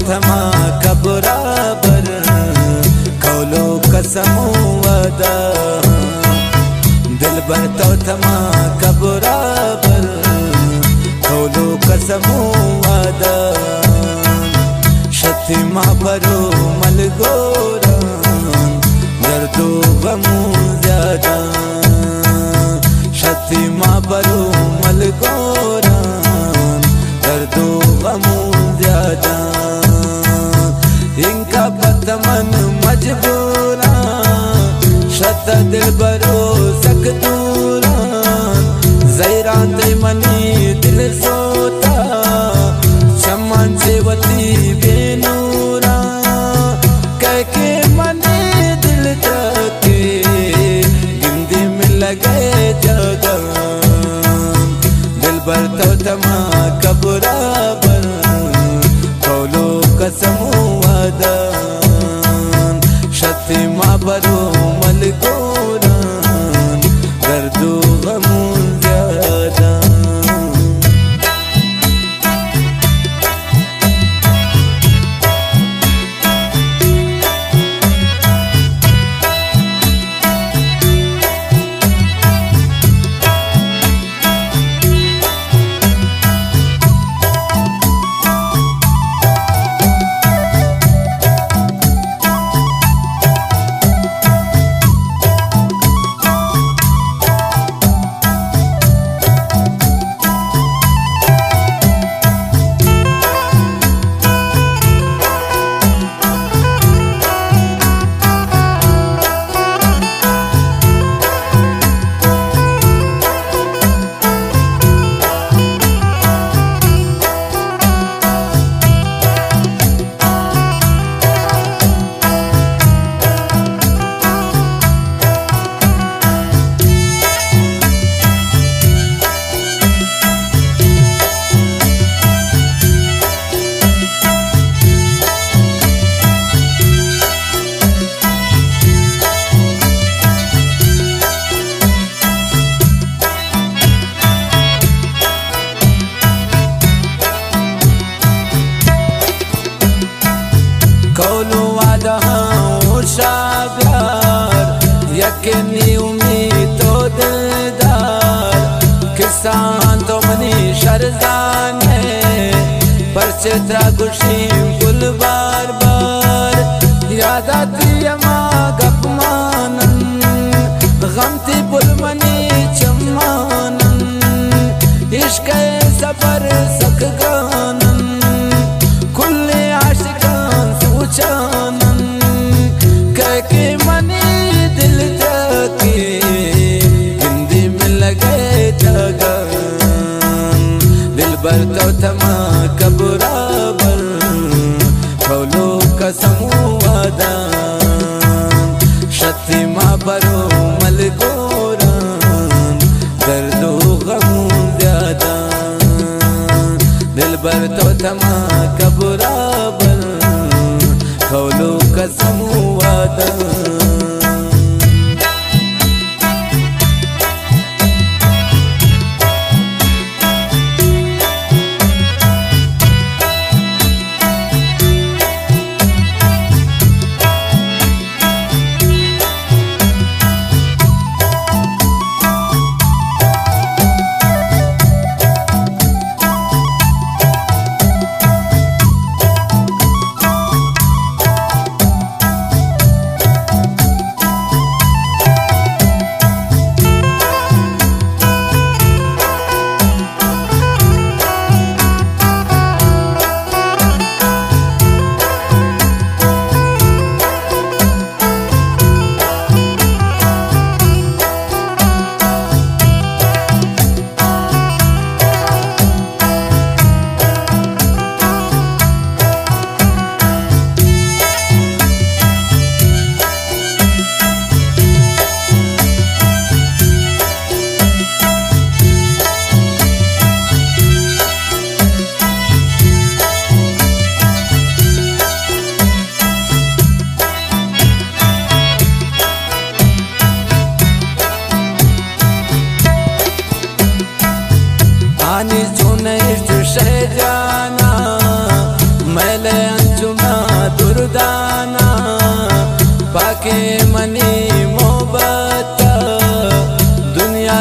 थमा कबराबर कौलो कसमो वादा दिलबर तो थमा कबराबर कौलो कसमो वादा शतिमा बरो मलगोरान दर्दो गमो ज्यादा शतिमा बरो मलगोरान दर्दो गमो ज्यादा इनका पतमन मजबूरा शत दिल बरो सकदूरा ज़ैरान ते मनी दिल सोता चमन से वती बेनूरा कह के मने दिल तके गिंदी में लगे जगन दिल बर तो तमा कबराबर कौलो कसमो वादान शतिमा बरो मलगोरान दर्दो गमो ज्यादा कौलो वादा शाब्यार यकीनी उम्मीद तो दिलदार किसान तो मनी शरजान है पर चित्रा खुशी गुल बार बार याद आती अमा गपमानन गमती बुलमनी चम्मानन इश्क सफर सख गानन खुले आशिकान चानन कह के मने दिल तके हिंदी में लगे जगन दिल बर तो थमा कबराबर कौलो कसमो वादान शतिमा बरो मलगोरान दर्दो गमो ज्यादा दिल बर तो थमा कबराबर कौलो कसमो वादान